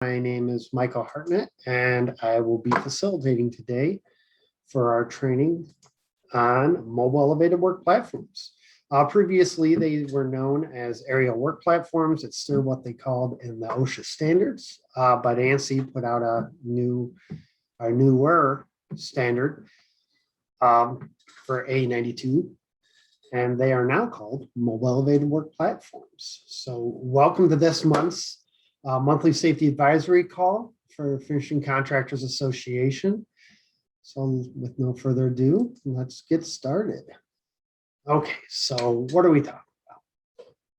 My name is Michael Hartnett, and I will be facilitating today for our training on mobile elevated work platforms. Previously, they were known as aerial work platforms. It's still what they called in the OSHA standards, but Ansi put out a newer standard for A92, and they are now called mobile elevated work platforms. So welcome to this month's monthly safety advisory call for Finishing Contractors Association. So with no further ado, let's get started. Okay, so what are we talking about?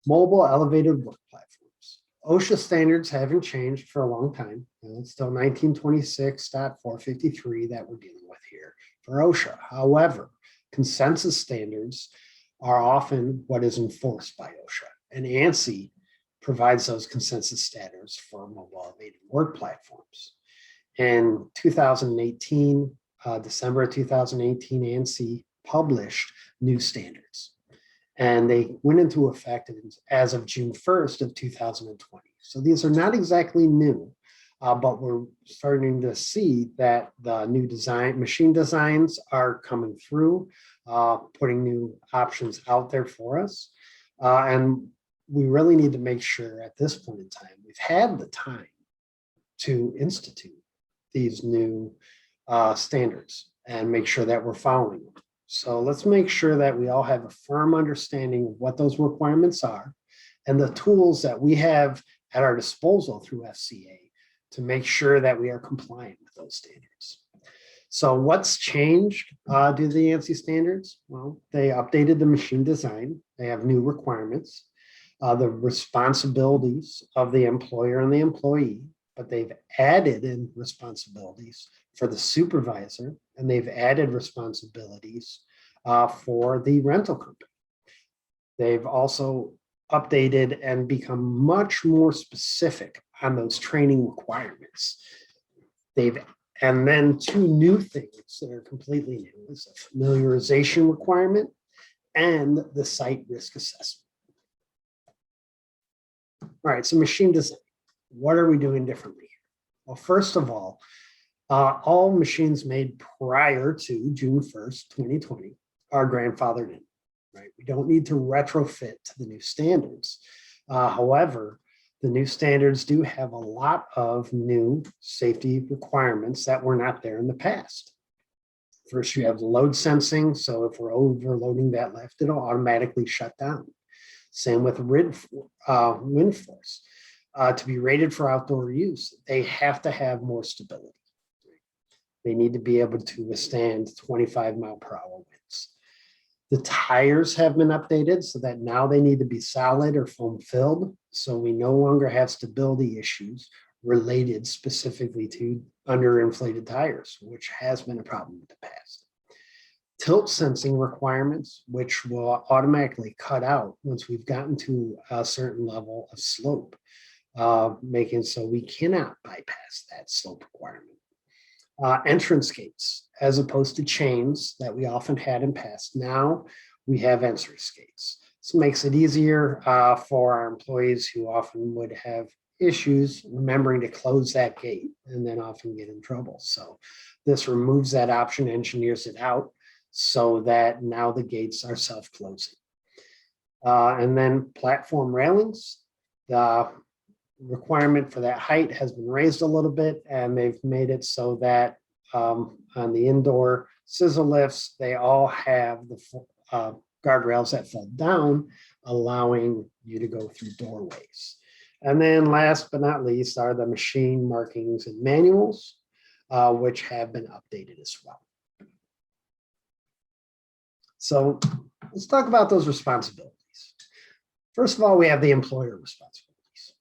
Mobile elevated work platforms. OSHA standards haven't changed for a long time. It's still 1926.453 that we're dealing with here for OSHA. However, consensus standards are often what is enforced by OSHA, and Ansi provides those consensus standards for mobile elevated work platforms. In 2018, December of 2018, Ansi published new standards, and they went into effect as of June 1st of 2020. So these are not exactly new, but we're starting to see that the new machine designs are coming through, putting new options out there for us. And we really need to make sure at this point in time, we've had the time to institute these new standards and make sure that we're following them. So let's make sure that we all have a firm understanding of what those requirements are and the tools that we have at our disposal through FCA to make sure that we are compliant with those standards. So what's changed due to the Ansi standards? Well, they updated the machine design. They have new requirements, the responsibilities of the employer and the employee, but they've added in responsibilities for the supervisor, and they've added responsibilities for the rental company. They've also updated and become much more specific on those training requirements. And then two new things that are completely new is a familiarization requirement and the site risk assessment. All right, so machine design. What are we doing differently here? Well, first of all machines made prior to June 1st, 2020 are grandfathered in, right? We don't need to retrofit to the new standards. However, the new standards do have a lot of new safety requirements that were not there in the past. First, you have load sensing. So if we're overloading that lift, it'll automatically shut down. Same with wind force. To be rated for outdoor use, they have to have more stability. They need to be able to withstand 25-mile-per-hour winds. The tires have been updated so that now they need to be solid or foam filled. So we no longer have stability issues related specifically to underinflated tires, which has been a problem in the past. Tilt sensing requirements, which will automatically cut out once we've gotten to a certain level of slope, making so we cannot bypass that slope requirement. Entrance gates, as opposed to chains that we often had in past. Now we have entrance gates. This makes it easier for our employees who often would have issues remembering to close that gate and then often get in trouble. So this removes that option, engineers it out so that now the gates are self-closing. And then platform railings. The requirement for that height has been raised a little bit, and they've made it so that on the indoor scissor lifts, they all have the guardrails that fold down, allowing you to go through doorways. And then last but not least are the machine markings and manuals, which have been updated as well. So let's talk about those responsibilities. First of all, we have the employer responsibilities.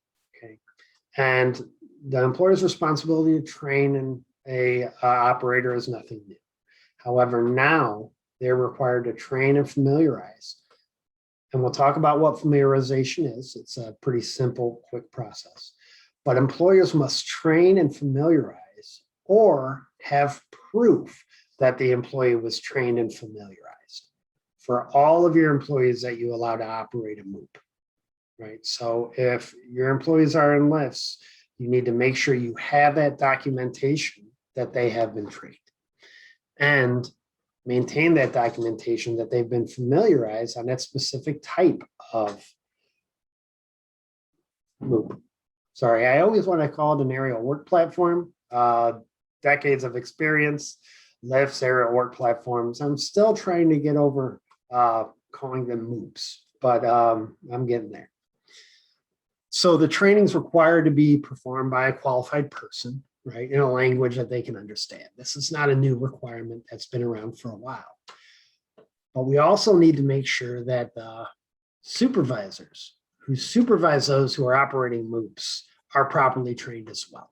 And the employer's responsibility to train an operator is nothing new. However, now they're required to train and familiarize. And we'll talk about what familiarization is. It's a pretty simple, quick process. But employers must train and familiarize or have proof that the employee was trained and familiarized for all of your employees that you allow to operate a MEWP. Right. So if your employees are in lifts, You need to make sure you have that documentation that they have been trained, and maintain that documentation that they've been familiarized on that specific type of MOOP. Sorry, I always want to call it an aerial work platform. Decades of experience, lifts, aerial work platforms. I'm still trying to get over calling them MOOPs, but I'm getting there. So the training is required to be performed by a qualified person, right, in a language that they can understand. This is not a new requirement that's been around for a while. But we also need to make sure that the supervisors who supervise those who are operating MOOPs are properly trained as well.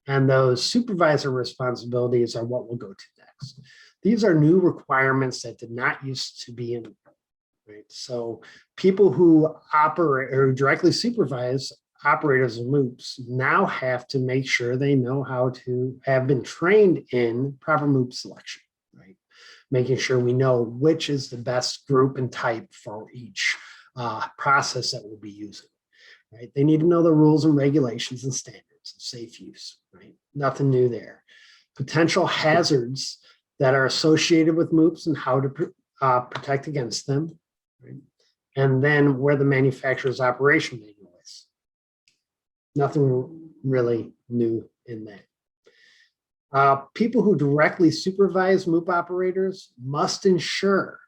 And those supervisor responsibilities are what we'll go to next. These are new requirements that did not used to be in. Right. So people who operate or directly supervise operators of MOOPs now have to make sure they know how to have been trained in proper MOOP selection, right? Making sure we know which is the best group and type for each process that we'll be using, right? They need to know the rules and regulations and standards of safe use, right? Nothing new there. Potential hazards that are associated with MOOPs and how to protect against them. Right? And then where the manufacturer's operation manual is. Nothing really new in that. People who directly supervise MOOP operators must ensure,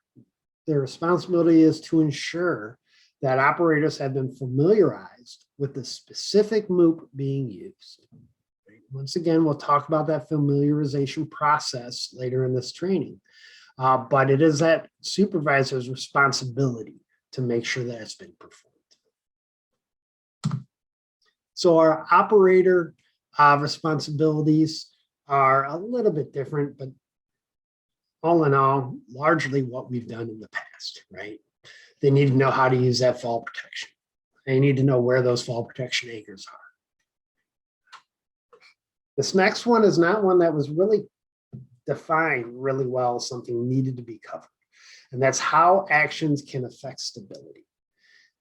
their responsibility is to ensure that operators have been familiarized with the specific MOOP being used. Right? Once again, we'll talk about that familiarization process later in this training. But it is that supervisor's responsibility to make sure that it's been performed. So our operator responsibilities are a little bit different, but all in all, largely what we've done in the past, right? They need to know how to use that fall protection. They need to know where those fall protection anchors are. This next one is not one that was really define really well something needed to be covered. And that's how actions can affect stability.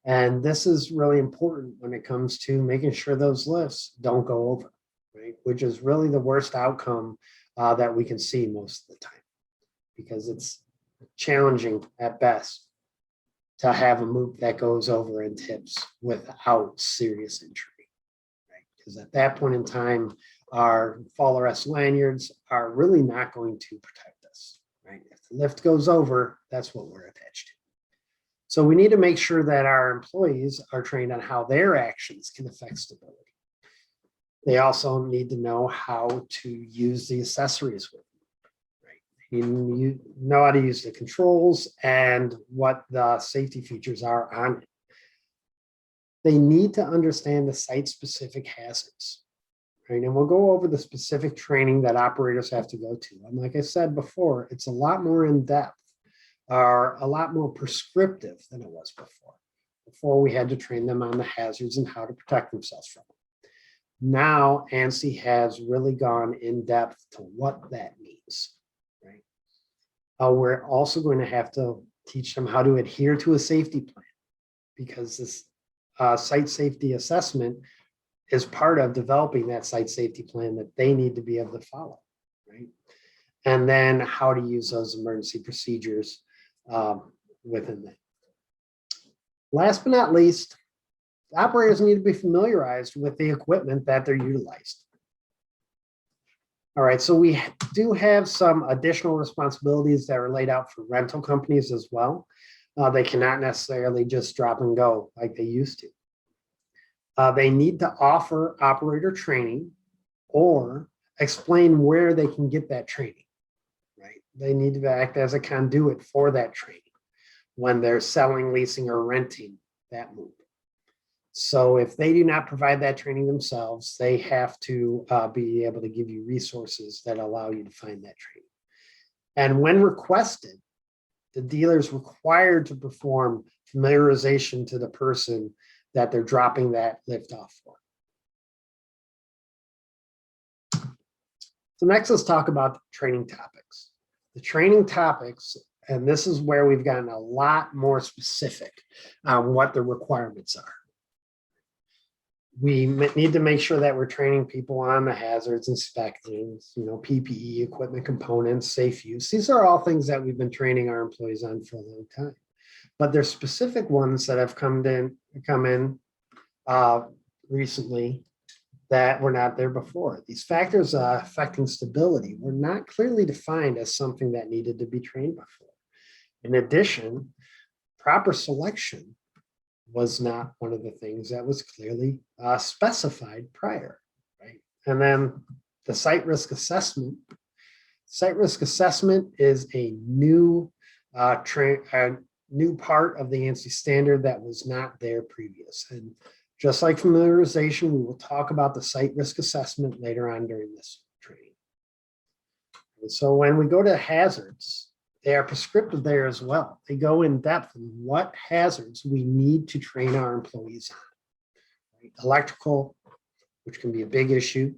And this is really important when it comes to making sure those lifts don't go over, right? Which is really the worst outcome that we can see most of the time, because it's challenging at best to have a MOOP that goes over and tips without serious injury, right? Because at that point in time, our fall arrest lanyards are really not going to protect us, right? If the lift goes over, that's what we're attached to. So we need to make sure that our employees are trained on how their actions can affect stability. They also need to know how to use the accessories with them, right? You know how to use the controls and what the safety features are on it. They need to understand the site-specific hazards. Right? And we'll go over the specific training that operators have to go to. And like I said before, it's a lot more in depth or a lot more prescriptive than it was before. Before we had to train them on the hazards and how to protect themselves from them. Now, Ansi has really gone in depth to what that means. Right? We're also going to have to teach them how to adhere to a safety plan, because this site safety assessment is part of developing that site safety plan that they need to be able to follow, right? And then how to use those emergency procedures within that. Last but not least, operators need to be familiarized with the equipment that they're utilizing. All right, so we do have some additional responsibilities that are laid out for rental companies as well. They cannot necessarily just drop and go like they used to. They need to offer operator training or explain where they can get that training, right? They need to act as a conduit for that training when they're selling, leasing, or renting that MOOP. So if they do not provide that training themselves, they have to be able to give you resources that allow you to find that training. And when requested, the dealer is required to perform familiarization to the person that they're dropping that lift off for. So next, let's talk about the training topics. The training topics, and this is where we've gotten a lot more specific on what the requirements are. need to make sure that we're training people on the hazards, inspections, PPE, equipment components, safe use. These are all things that we've been training our employees on for a long time. But there's specific ones that have come in recently that were not there before. These factors affecting stability were not clearly defined as something that needed to be trained before. In addition, proper selection was not one of the things that was clearly specified prior, right? And then the site risk assessment. Site risk assessment is a new new part of the Ansi standard that was not there previous. And just like familiarization, we will talk about the site risk assessment later on during this training. And so when we go to hazards, they are prescriptive there as well. They go in depth in what hazards we need to train our employees on. Right? Electrical, which can be a big issue,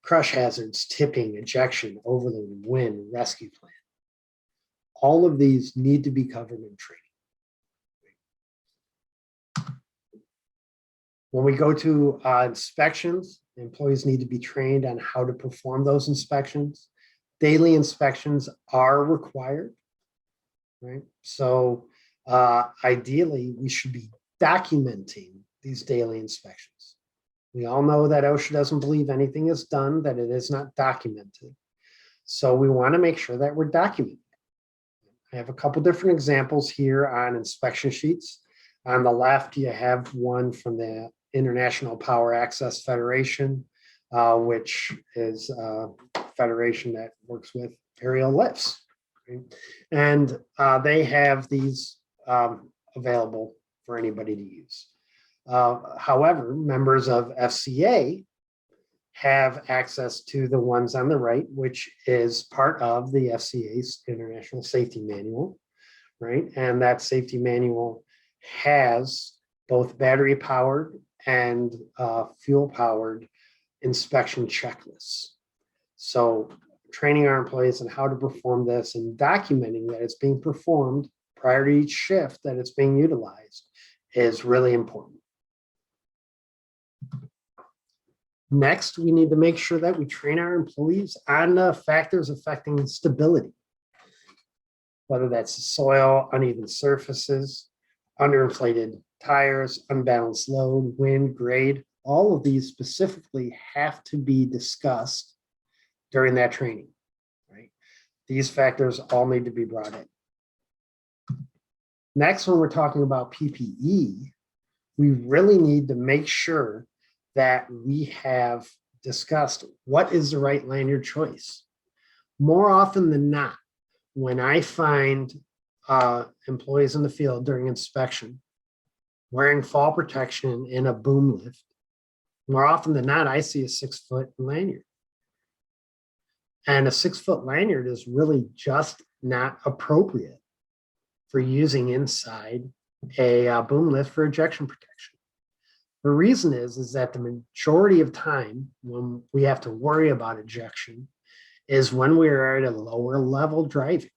crush hazards, tipping, ejection, overloading, wind, rescue plan. All of these need to be covered in training. When we go to inspections, employees need to be trained on how to perform those inspections. Daily inspections are required, right? So ideally, we should be documenting these daily inspections. We all know that OSHA doesn't believe anything is done, that it is not documented. So we want to make sure that we're documenting. I have a couple different examples here on inspection sheets. On the left, you have one from the International Power Access Federation, which is a federation that works with aerial lifts. Right? And they have these available for anybody to use. However, members of FCA have access to the ones on the right, which is part of the FCA's International Safety Manual, right? And that safety manual has both battery powered and fuel powered inspection checklists. So training our employees on how to perform this and documenting that it's being performed prior to each shift that it's being utilized is really important. Next, we need to make sure that we train our employees on the factors affecting stability, whether that's the soil, uneven surfaces, underinflated tires, unbalanced load, wind, grade. All of these specifically have to be discussed during that training, right? These factors all need to be brought in. Next, when we're talking about PPE, we really need to make sure that we have discussed what is the right lanyard choice. More often than not, when I find employees in the field during inspection wearing fall protection in a boom lift, more often than not, I see a 6-foot lanyard. And a 6-foot lanyard is really just not appropriate for using inside a boom lift for ejection protection. The reason is that the majority of time when we have to worry about ejection is when we're at a lower level driving,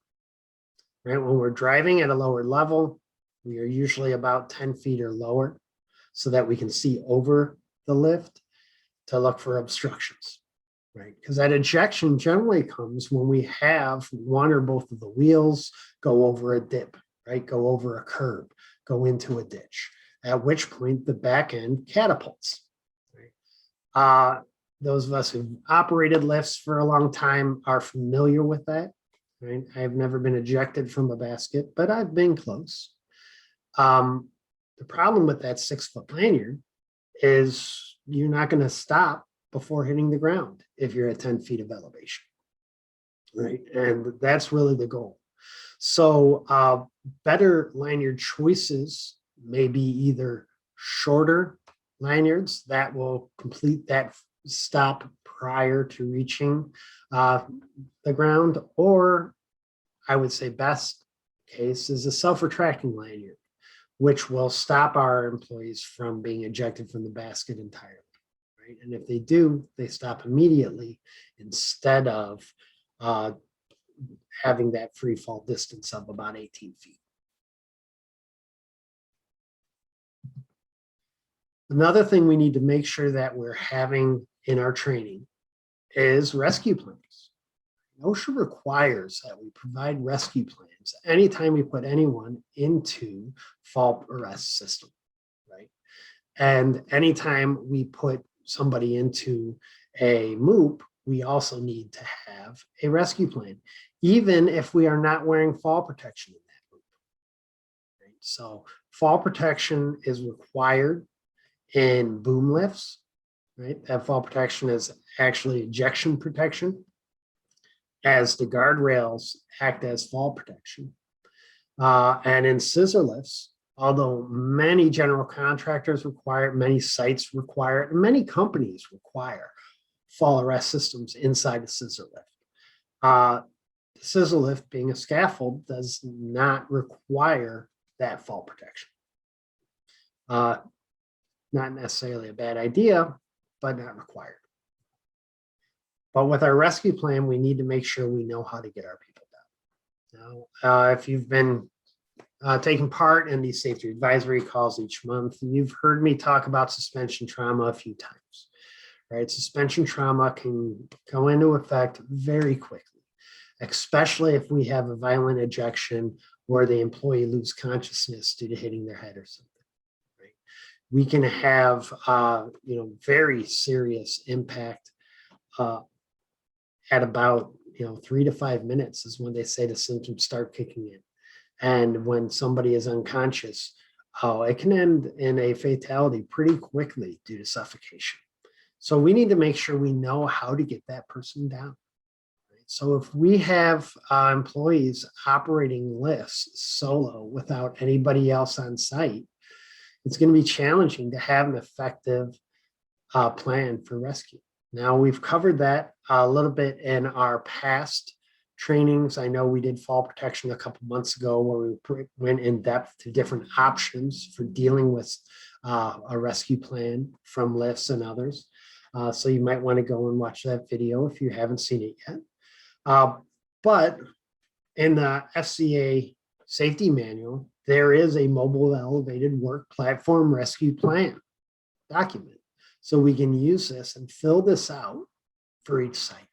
right? When we're driving at a lower level, we are usually about 10 feet or lower so that we can see over the lift to look for obstructions, right? Because that ejection generally comes when we have one or both of the wheels go over a dip, right? Go over a curb, go into a ditch, at which point the back end catapults. Right? Those of us who've operated lifts for a long time are familiar with that. Right? I have never been ejected from a basket, but I've been close. The problem with that 6-foot lanyard is you're not going to stop before hitting the ground if you're at 10 feet of elevation. Right? And that's really the goal. So better lanyard choices may be either shorter lanyards that will complete that stop prior to reaching the ground, or I would say best case is a self-retracting lanyard, which will stop our employees from being ejected from the basket entirely. Right? And if they do, they stop immediately instead of having that free fall distance of about 18 feet. Another thing we need to make sure that we're having in our training is rescue plans. OSHA requires that we provide rescue plans anytime we put anyone into fall arrest system, right? And anytime we put somebody into a MEWP, we also need to have a rescue plan, even if we are not wearing fall protection in that MEWP. Right? So fall protection is required in boom lifts, right? That fall protection is actually ejection protection, as the guardrails act as fall protection. And in scissor lifts, although many general contractors require it, many sites require it, and many companies require fall arrest systems inside the scissor lift. The scissor lift, being a scaffold, does not require that fall protection. Not necessarily a bad idea, but not required. But with our rescue plan, we need to make sure we know how to get our people down. Now, if you've been taking part in these safety advisory calls each month, you've heard me talk about suspension trauma a few times, right? Suspension trauma can go into effect very quickly, especially if we have a violent ejection where the employee loses consciousness due to hitting their head or something. Right? We can have very serious impact at about 3 to 5 minutes is when they say the symptoms start kicking in. And when somebody is unconscious, it can end in a fatality pretty quickly due to suffocation. So we need to make sure we know how to get that person down. Right? So if we have employees operating lifts solo without anybody else on site, it's going to be challenging to have an effective plan for rescue. Now, we've covered that a little bit in our past trainings. I know we did fall protection a couple months ago where we went in depth to different options for dealing with a rescue plan from lifts and others. So you might want to go and watch that video if you haven't seen it yet. But in the FCA safety manual, there is a mobile elevated work platform rescue plan document. So we can use this and fill this out for each site.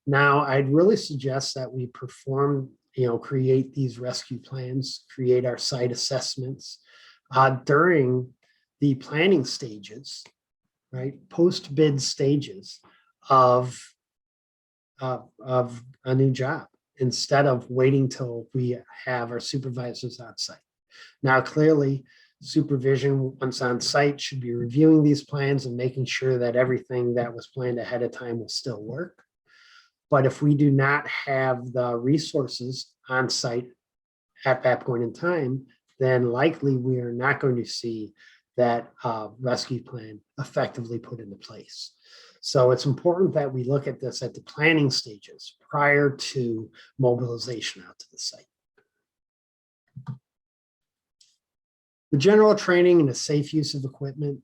Now, I'd really suggest that we create these rescue plans, create our site assessments during the planning stages, right? Post-bid stages of a new job, instead of waiting till we have our supervisors on site. Now, clearly, supervision once on site should be reviewing these plans and making sure that everything that was planned ahead of time will still work. But if we do not have the resources on site at that point in time, then likely we are not going to see that rescue plan effectively put into place. So it's important that we look at this at the planning stages prior to mobilization out to the site. The general training and the safe use of equipment,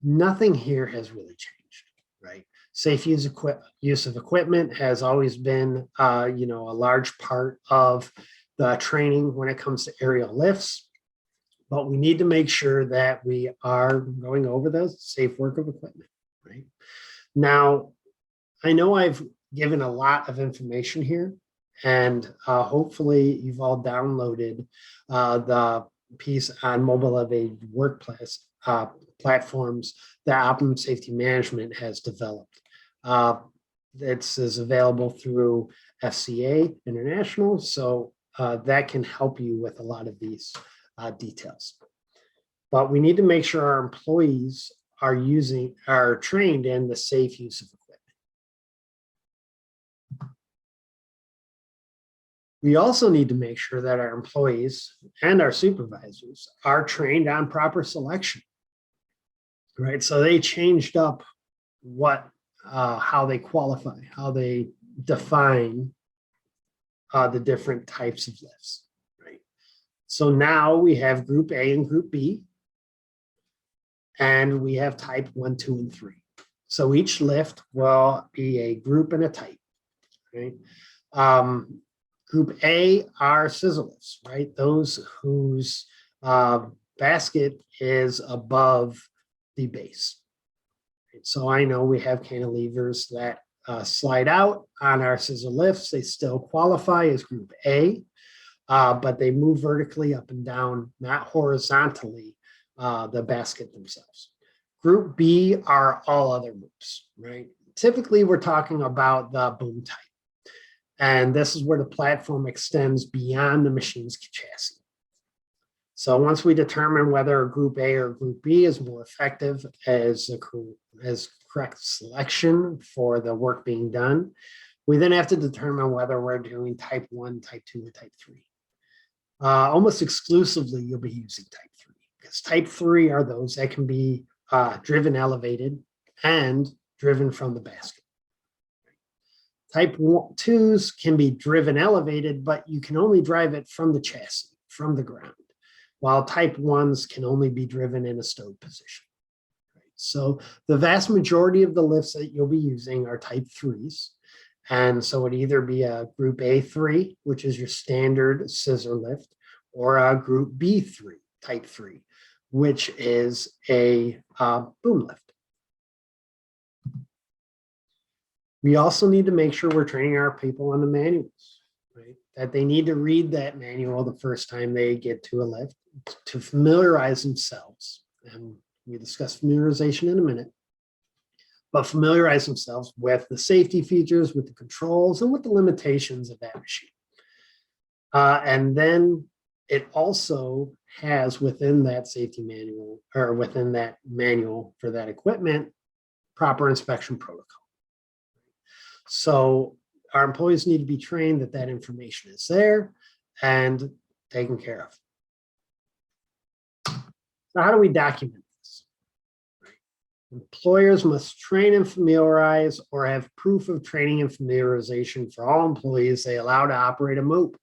nothing here has really changed, right? Safe use of equipment has always been, a large part of the training when it comes to aerial lifts, but we need to make sure that we are going over the safe work of equipment, right? Now, I know I've given a lot of information here, and hopefully you've all downloaded the piece on mobile elevated workplace platforms that Optimum Safety Management has developed. This is available through FCA International, so that can help you with a lot of these details. But we need to make sure our employees are trained in the safe use of equipment. We also need to make sure that our employees and our supervisors are trained on proper selection, right? So they changed up how they qualify, how they define the different types of lifts, right? So now we have Group A and Group B, and we have type 1, 2, and 3. So each lift will be a group and a type, right? Group A are scissor lifts, right? Those whose basket is above the base. So I know we have cantilevers that slide out on our scissor lifts. They still qualify as group A, but they move vertically up and down, not horizontally, the basket themselves. Group B are all other MOOPs, right? Typically, we're talking about the boom type. And this is where the platform extends beyond the machine's chassis. So once we determine whether a group A or group B is more effective as correct selection for the work being done, we then have to determine whether we're doing type 1, type 2, or type 3. Almost exclusively, you'll be using type 3 because type 3 are those that can be driven elevated and driven from the basket. Type 2s can be driven elevated, but you can only drive it from the chassis, from the ground, while type 1s can only be driven in a stowed position. So the vast majority of the lifts that you'll be using are type 3s. And so it'd either be a group A3, which is your standard scissor lift, or a group B3, type 3, which is a boom lift. We also need to make sure we're training our people on the manuals, right? That they need to read that manual the first time they get to a lift to familiarize themselves. And we discuss familiarization in a minute, but familiarize themselves with the safety features, with the controls, and with the limitations of that machine. And then it also has within that safety manual, or within that manual for that equipment, proper inspection protocol. So our employees need to be trained that that information is there and taken care of. So how do we document this? Employers must train and familiarize or have proof of training and familiarization for all employees they allow to operate a MOOP.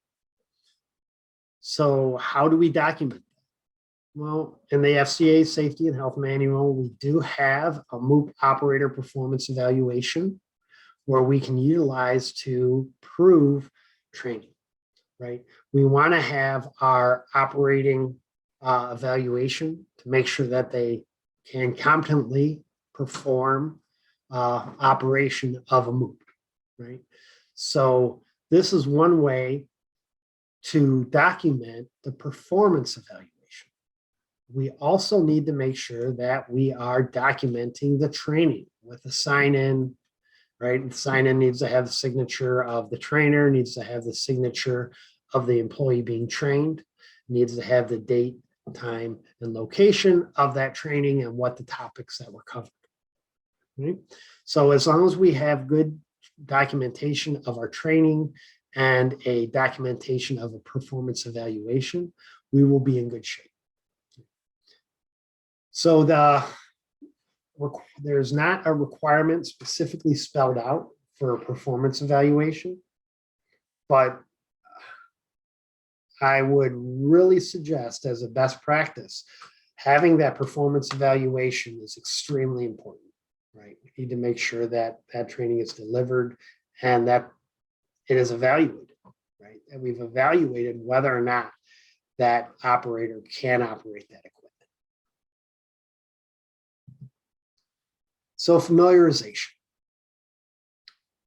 So how do we document that? Well, in the FCA Safety and Health Manual, we do have a MOOP operator performance evaluation where we can utilize to prove training, right? We want to have our operating evaluation to make sure that they can competently perform operation of a MOOP, right? So this is one way to document the performance evaluation. We also need to make sure that we are documenting the training with the sign-in, right? The sign-in needs to have the signature of the trainer, needs to have the signature of the employee being trained, needs to have the date, time, and location of that training and what the topics that were covered. Right? So as long as we have good documentation of our training and a documentation of a performance evaluation, we will be in good shape. So there's not a requirement specifically spelled out for a performance evaluation, but I would really suggest as a best practice, having that performance evaluation is extremely important, right? We need to make sure that that training is delivered and that it is evaluated, right? And we've evaluated whether or not that operator can operate that equipment. So familiarization.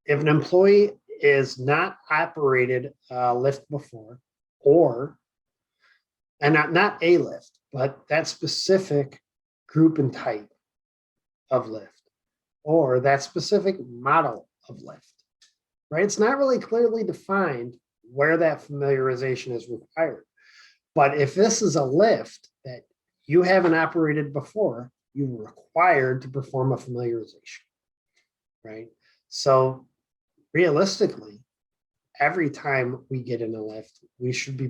If an employee is not operated a lift before, and not a lift, but that specific group and type of lift, or that specific model of lift, right? It's not really clearly defined where that familiarization is required. But if this is a lift that you haven't operated before, you're required to perform a familiarization, right? So realistically, every time we get in a lift, we should be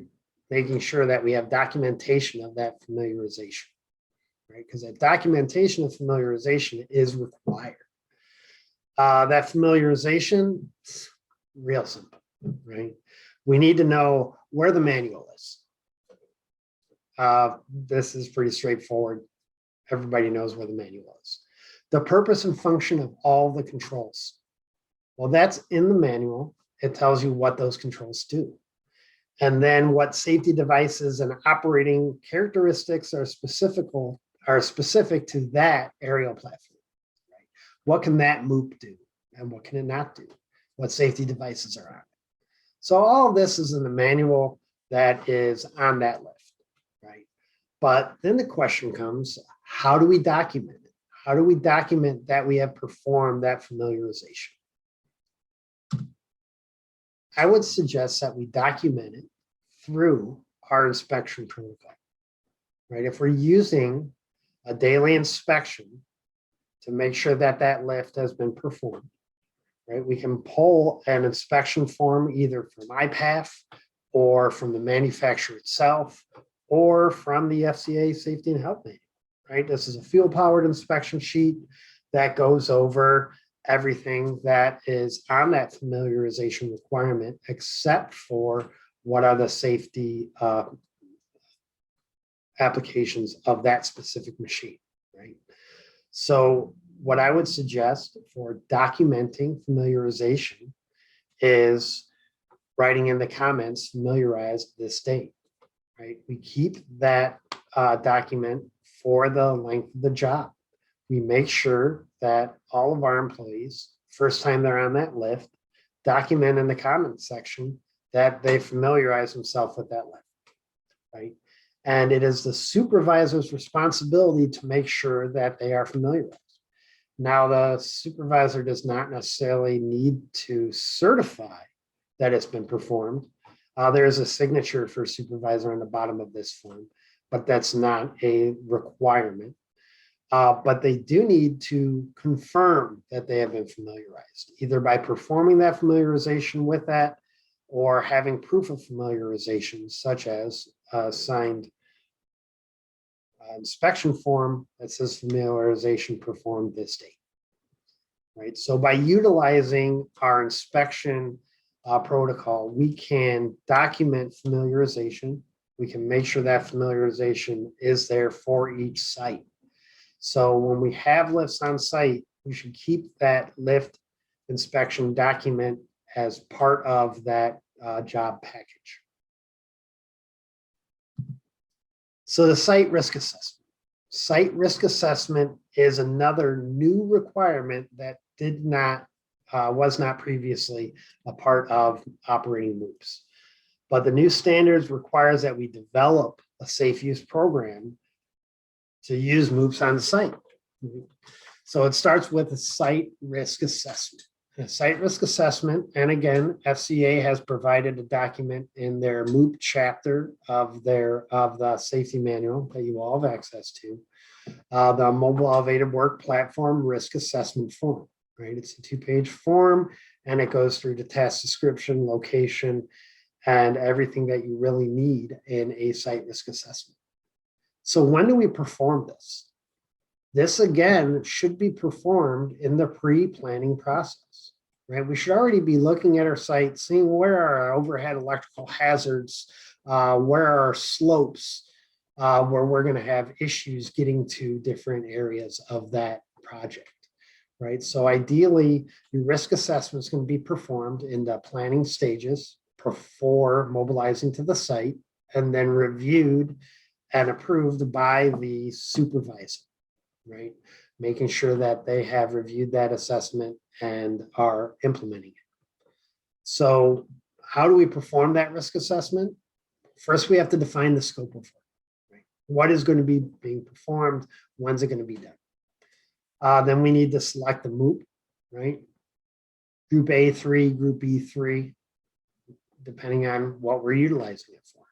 making sure that we have documentation of that familiarization, right? Because that documentation of familiarization is required. That familiarization, real simple, right? We need to know where the manual is. This is pretty straightforward. Everybody knows where the manual is. The purpose and function of all the controls. Well, that's in the manual. It tells you what those controls do. And then what safety devices and operating characteristics are specific are specific to that aerial platform. Right? What can that MEWP do and what can it not do? What safety devices are on it? So all of this is in the manual that is on that lift, right? But then the question comes, how do we document it? How do we document that we have performed that familiarization? I would suggest that we document it through our inspection protocol, right? If we're using a daily inspection to make sure that that lift has been performed, right? We can pull an inspection form either from IPAF or from the manufacturer itself or from the Fca Safety Helpline, right? This is a fuel-powered inspection sheet that goes over everything that is on that familiarization requirement, except for what are the safety applications of that specific machine, right? So what I would suggest for documenting familiarization is writing in the comments, familiarize this date, right? We keep that document for the length of the job. We make sure that all of our employees, first time they're on that lift, document in the comments section that they familiarize themselves with that lift, right? And it is the supervisor's responsibility to make sure that they are familiarized. Now, the supervisor does not necessarily need to certify that it's been performed. There is a signature for supervisor on the bottom of this form, but that's not a requirement. But they do need to confirm that they have been familiarized, either by performing that familiarization with that or having proof of familiarization, such as a signed inspection form that says familiarization performed this date. Right. So by utilizing our inspection protocol, we can document familiarization. We can make sure that familiarization is there for each site. So when we have lifts on site, we should keep that lift inspection document as part of that job package. So the site risk assessment. Site risk assessment is another new requirement that was not previously a part of operating MEWPs. But the new standards requires that we develop a safe use program to use MEWPs on the site. So it starts with a site risk assessment. A site risk assessment, and again, FCA has provided a document in their MEWP chapter of the safety manual that you all have access to, the mobile elevated work platform risk assessment form. Right, it's a 2-page form, and it goes through the task description, location, and everything that you really need in a site risk assessment. So when do we perform this? This, again, should be performed in the pre-planning process, right? We should already be looking at our site, seeing where are our overhead electrical hazards, where are our slopes, where we're going to have issues getting to different areas of that project, right? So ideally, your risk assessment is going to be performed in the planning stages before mobilizing to the site, and then reviewed and approved by the supervisor. Right, making sure that they have reviewed that assessment and are implementing it. So how do we perform that risk assessment? First, we have to define the scope of work. Right? What is going to be being performed? When's it going to be done? Then we need to select the MEWP, right? Group A3, Group B3, depending on what we're utilizing it for.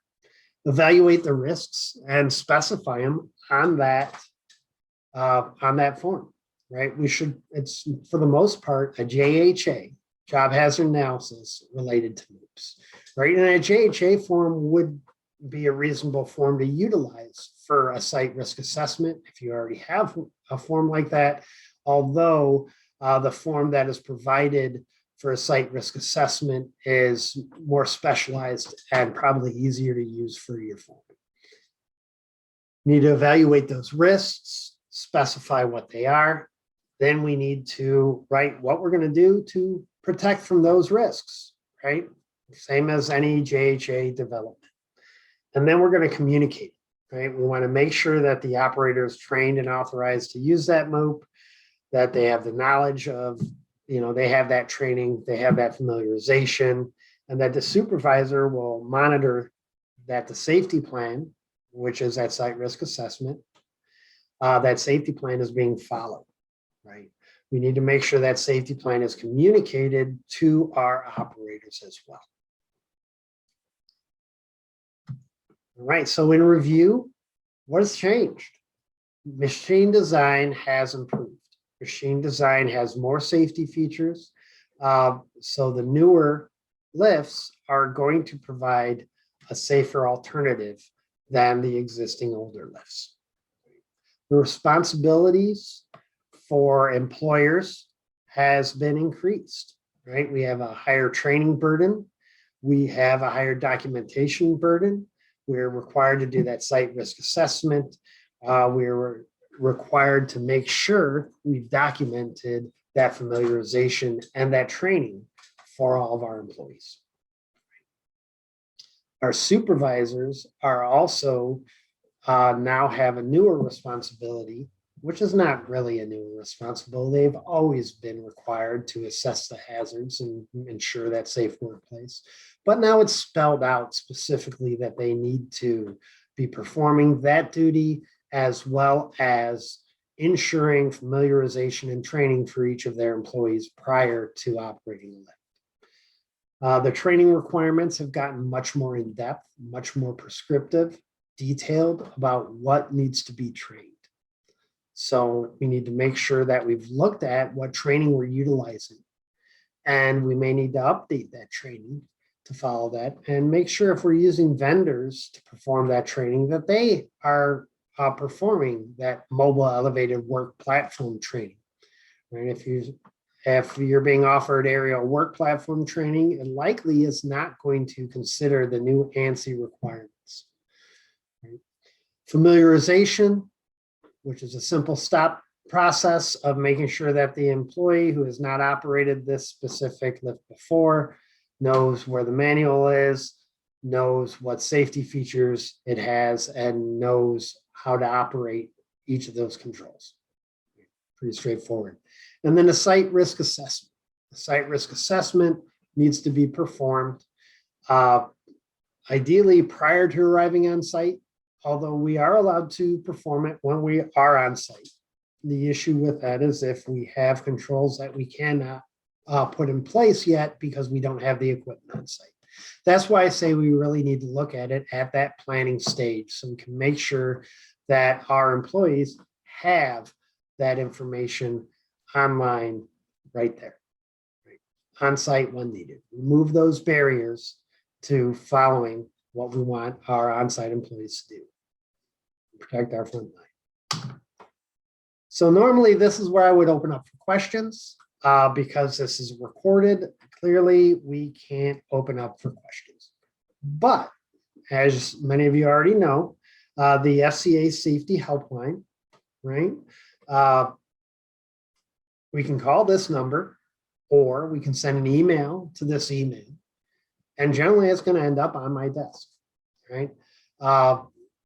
Evaluate the risks and specify them on that form, right? It's for the most part, a JHA, job hazard analysis related to MEWPs, right? And a JHA form would be a reasonable form to utilize for a site risk assessment if you already have a form like that, although the form that is provided for a site risk assessment is more specialized and probably easier to use for your form. You need to evaluate those risks, specify what they are. Then we need to write what we're going to do to protect from those risks, right? Same as any JHA development. And then we're going to communicate. right? We want to make sure that the operator is trained and authorized to use that MEWP, that they have the knowledge of, they have that training, they have that familiarization, and that the supervisor will monitor that the safety plan, which is that site risk assessment, that safety plan is being followed, right? We need to make sure that safety plan is communicated to our operators as well. All right, so in review, what has changed? Machine design has improved. Machine design has more safety features. So the newer lifts are going to provide a safer alternative than the existing older lifts. The responsibilities for employers has been increased, right? We have a higher training burden. We have a higher documentation burden. We're required to do that site risk assessment. We're required to make sure we've documented that familiarization and that training for all of our employees. Our supervisors are also now have a newer responsibility, which is not really a new responsibility. They've always been required to assess the hazards and ensure that safe workplace. But now it's spelled out specifically that they need to be performing that duty as well as ensuring familiarization and training for each of their employees prior to operating a lift. The training requirements have gotten much more in-depth, much more prescriptive, detailed about what needs to be trained. So we need to make sure that we've looked at what training we're utilizing, and we may need to update that training to follow that and make sure if we're using vendors to perform that training that they are performing that mobile elevated work platform training. Right? If you're being offered aerial work platform training, it likely is not going to consider the new Ansi requirements. Right? Familiarization, which is a simple step process of making sure that the employee who has not operated this specific lift before knows where the manual is, knows what safety features it has, and knows how to operate each of those controls. Pretty straightforward. And then a site risk assessment. The site risk assessment needs to be performed ideally prior to arriving on site, although we are allowed to perform it when we are on site. The issue with that is if we have controls that we cannot put in place yet because we don't have the equipment on site. That's why I say we really need to look at it at that planning stage so we can make sure that our employees have that information online right there, right? On site when needed. Remove those barriers to following what we want our on-site employees to do. Protect our front line. So normally this is where I would open up for questions because this is recorded. Clearly we can't open up for questions. But as many of you already know, the Fca Safety Helpline, right? We can call this number or we can send an email to this email. And generally it's going to end up on my desk, right?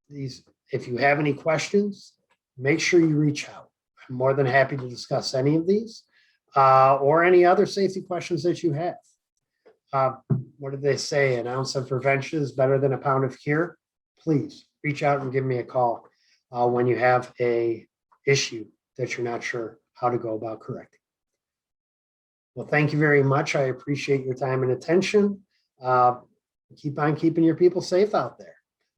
If you have any questions, make sure you reach out. I'm more than happy to discuss any of these or any other safety questions that you have. What did they say? An ounce of prevention is better than a pound of cure. Please reach out and give me a call when you have an issue that you're not sure how to go about correcting. Well, thank you very much. I appreciate your time and attention. Keep on keeping your people safe out there.